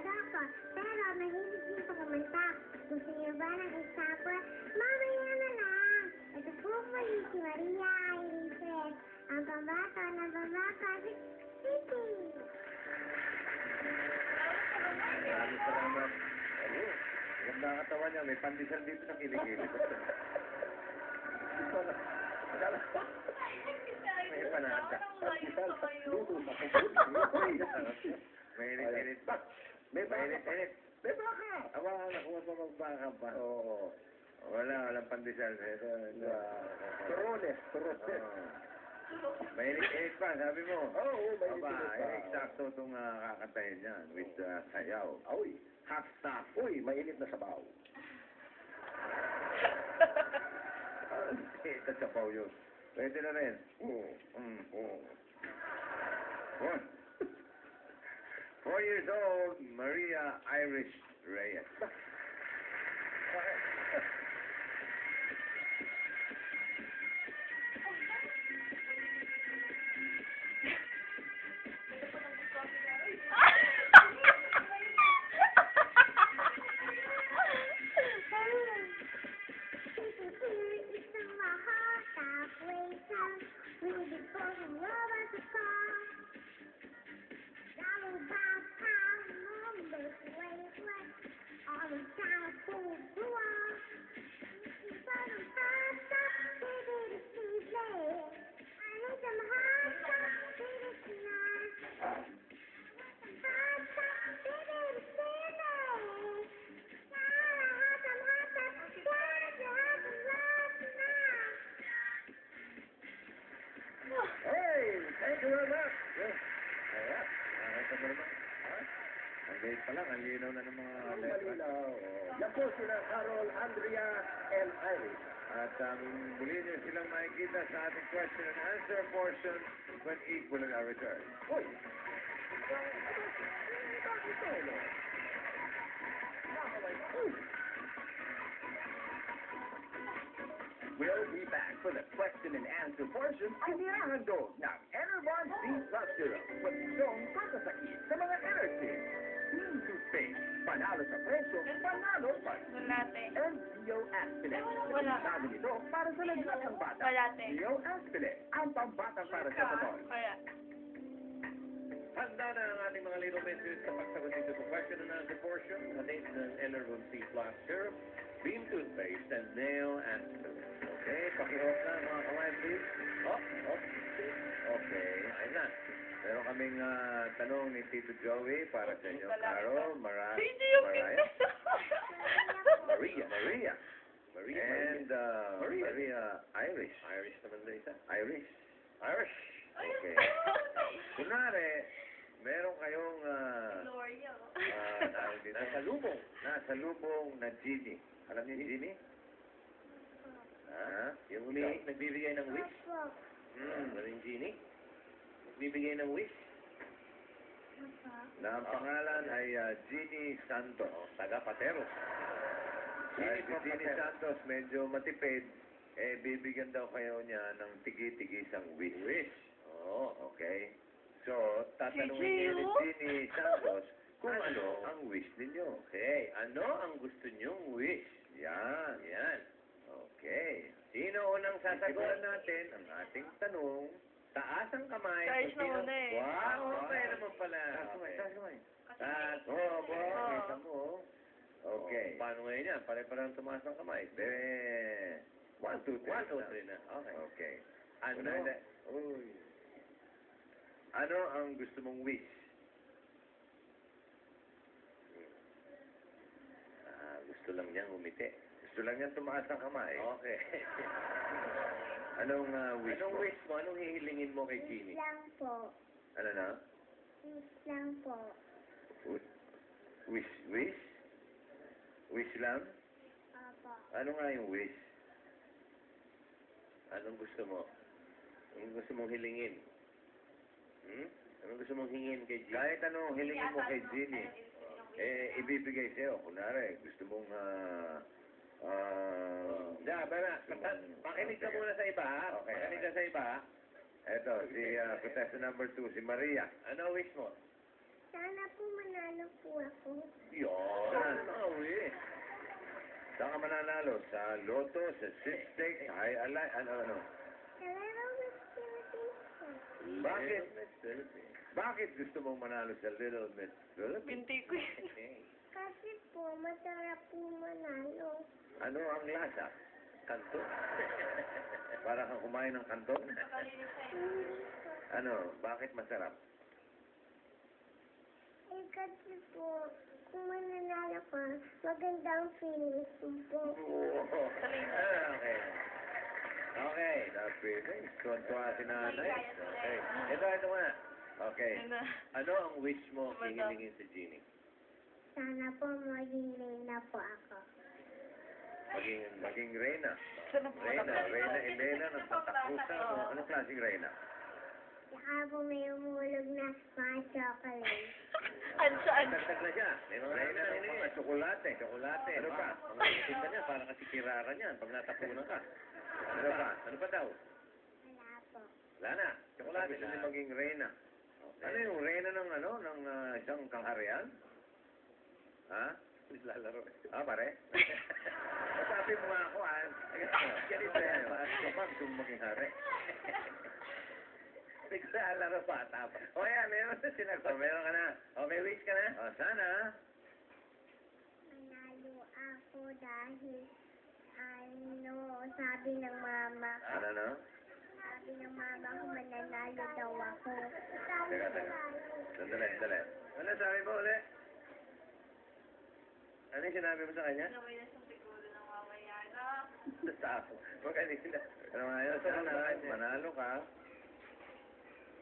ako. Pero mahilig din sa kumanta. Gusto niyo ba ng example? Mamaya na lang. Ito po muli si Maria Iris. Ang pambato ng pambato si Titi. Maraming salamat. Ano? Ganda ang katawan niya. May pandesal dito na kilikili. May panata. Mainit-init pa. May mainit-init. May baka. Awa, nakuha pa magbaka pa. Oo. Walang pandesal. Turones. Mainit-init pa, sabi mo. Oo, mainit-init pa. Eksakto itong kakatayin niyan with sayaw. Uy, half staff. Uy, mainit na sabaw. Ito sabaw yun. Pwede na rin. One. 4 years old, Maria Iris Reyes. Thank you very much. Ayan. Nakita mo naman. Ang late pa lang. Ang linaw na ng mga letra. Yan po sila Carol, Andrea, and Iris. At muli niyo silang makikita sa ating question and answer portion when equal in our return. Uy! We'll be back for the question and answer portion of the handog ng Enervon C Plus Serum. Posisyon patasakit sa mga energy. Team toothpaste. Panalo sa presyo, panalo pa. And Dio Aspilin. Sabi nito para sa lahat ng bata. Dio Aspilin. Ang pambatang para sa baton. Handa na ang ating mga little messages sa pagsagot dito sa question and answer portion. Hatid ng Enervon C Plus Serum, Beam Toothpaste, and Nail Aspilin. Okay, paki-off na mga kamay, please. Off. Okay, ayun na. Meron kaming tanong ni Tito Joey para sa inyo. Carol, Mariah. Maria. And Maria Iris. Iris naman na isa. Irish. Okay. Kunwari, meron kayong nasa lubong na genie. Alam niyo yung genie? Yung nagbibigay ng wish? Yung genie? Nagbibigay ng wish? Na ang pangalan ay Genie Santos, taga Pateros. Genie Santos, medyo matipid, bibigyan daw kayo niya ng tigi-tigisang wish. Okay. So, tatanungin niyo ni Genie Santos kung ano ang wish ninyo. Okay. Ano ang gusto niyong wish? Yan. Okay. Sino unang sasagutan natin ang ating tanong? Taas ang kamay. Wow, okay naman pala. Taas kamay. Kita mo. Okay. Paano ngayon yan? Pare-parang tumaas ang kamay. 1, 2, 3 na. Okay. Ano ang gusto mong wish? Gusto lang niyang umiti. Gusto lang niyang tumaas ang kamay. Okay. Anong wish mo? Anong hihilingin mo kay Genie? Wish lang po. Ano na? Wish lang po. Wish? Wish lang? Opo. Ano nga yung wish? Anong gusto mo? Anong gusto mong hilingin? Anong gusto mong hingin kay Genie? Kahit anong hilingin mo kay Genie, ibibigay sa'yo. Kunwari, gusto mong pakinig ka muna sa iba, ha? Pakinig ka sa iba, ha? Eto, si contestant number 2, si Maria. Ano wish mo? Sana po manalo po ako. Yun. wish. Saan ka mananalo? Sa Lotto, sa sweepstakes, sa high alay, ano? Sa Little Miss Philippines po. Bakit? Bakit gusto mong manalo sa Little Miss Philippines? Binti ko yun. Kasi po, masarap po manalo. Ano ang lasa? Kanto? Para kang kumain ng kanto? Hindi po. Ano? Bakit masarap? Eh, kasi po, kung mananalo ka, magandang feelings po. Okay. Okay, that's feeling. Tuwan-tuwa si nanay. Okay. Ito muna. Okay. Ano ang wish mo hihilingin sa Genie? Sana po maging Reyna po ako. Maging Reyna. Sana po Reyna Elena ng Santa Cruz. Anong klaseng Reyna? Saka po may umulog na mga chocolate. Ansaan. Dagdag na siya. Reyna ng mga tsokolate. Ano pa? Mga itinda niya, parang kasi kirara niyan pag natapunan ka. Ano pa? Ano pa daw? Wala po. Wala na. Tsokolate na maging Reyna. Ano yung Reyna ng isang kangharian? Ha? Lalaro. Pare? Sabi mo nga ako, ganito yan. Kapag gusto mo maging hari. Naglalaro pa, tapa. O yan, meron na sila. Meron ka na. May wish ka na? Sana. Manalo ako dahil, sabi ng mama. Ano? Sabi ng mama ko mananalo daw ako. Teka. Sandali. Ano sabi mo ulit? Ano yung sinabi mo sa kanya? Gawin na siyang siguro ng mamaya na. Sa ako. Magaling na. Ano nga yun? Sana, manalo ka.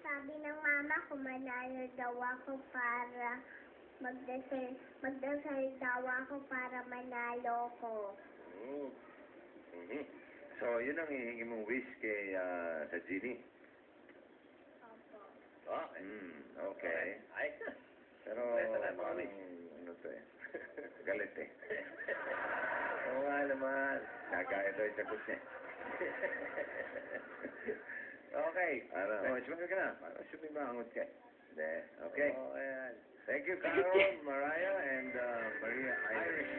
Sabi ng mama ko manalo daw ako para magdasal daw ako para manalo ko. So, yun ang hihingi mong wish kay sa Genie. Opo. Okay. Pero, parang, ano to eh. Galit eh. Oo nga naman. Kagaya ito yung sagot niya. Okay. Sumagay ka na. Assuming maangot ka. Hindi. Okay. Thank you, Carol, Mariah, and Maria Irish.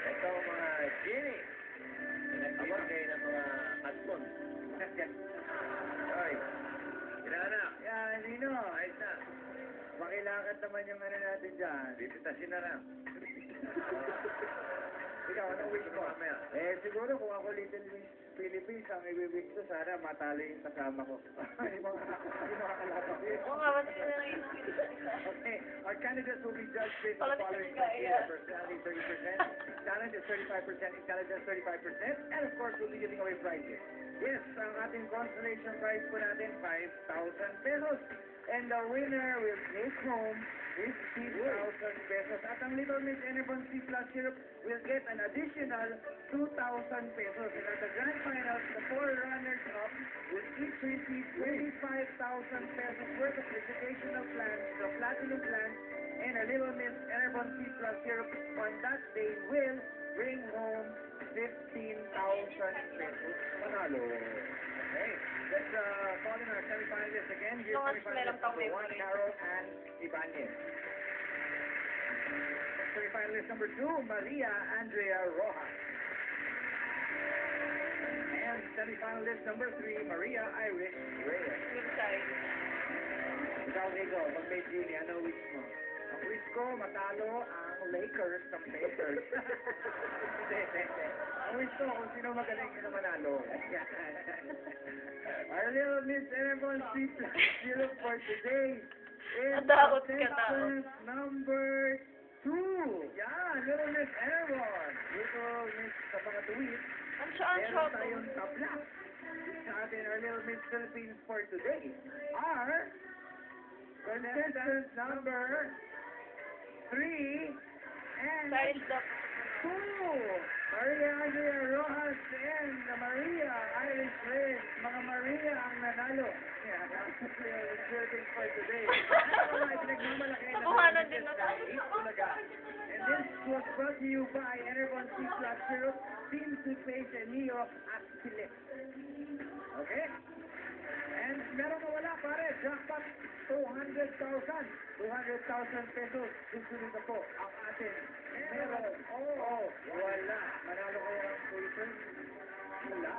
Ito mga Genie. Nagbibigay ng mga katmon. Hoy. Inaanak. Yan, Nino. Ayos na. Makilakad naman yung ano natin dyan. Bibitasin na lang. Ikaw, anong wish mo? Siguro kung ako Little Miss Philippines, ang i-wish ko sana matalo yung kasama ko. yung mga kalaban ko. Oo nga, ba't yun na rin? Okay, our candidates will be judged based on Wala the following na siya criteria. Personality 30%, talent is 35%, intelligence 35%, and of course, we'll be giving away prizes. Yes, ang ating consolation prize po natin, 5,000 pesos. And the winner will take home 50,000 pesos. At ang Little Miss Enervon C Plus Syrup will get an additional 2,000 pesos. And at the grand finals, the 4 runners-up will each receive 25,000 pesos worth of educational plans from Platinum Plans, and a Little Miss Enervon C Plus Syrup on that day will bring home 15,000 pesos. Manalo. Okay. Let's call in our semifinalists again. Here's semifinalist number 1, Carol and Ibanez. Semifinalist number 2, Maria Andrea Rojas. And semifinalist number 3, Maria Iris Reyes. Good side. Ikaw, Nico, pag may Genie, ano wish mo? Ang wish ko, matalo ang Lakers ng Pacers. Ang wish ko, kung sino magaling, sino manalo. Our Little Miss Enervon C Plus Syrup for today is Natakot ka na. contestant number 2. Yeah, Little Miss Enervon. Little Miss sa mga tuwid. Ansaan siya Meron po. tayong tabla sa atin, our Little Miss Philippines for today are contestant number 3 and Size daw. 2. Maria Andrea Rojas and Maria Iris Reyes. Mga Maria ang nanalo. Yeah, Philippines for today. Nakuhanan din na tayo. And this was brought to you by Enervon C Plus Syrup, Team Toothpaste, and Neo at Philips. Okay? And meron na wala, pare. Jackpot 200,000. 200,000 pesos. Susunod na po ang ating meron. Oh, wala. Manalo kayo ng full price? Wala.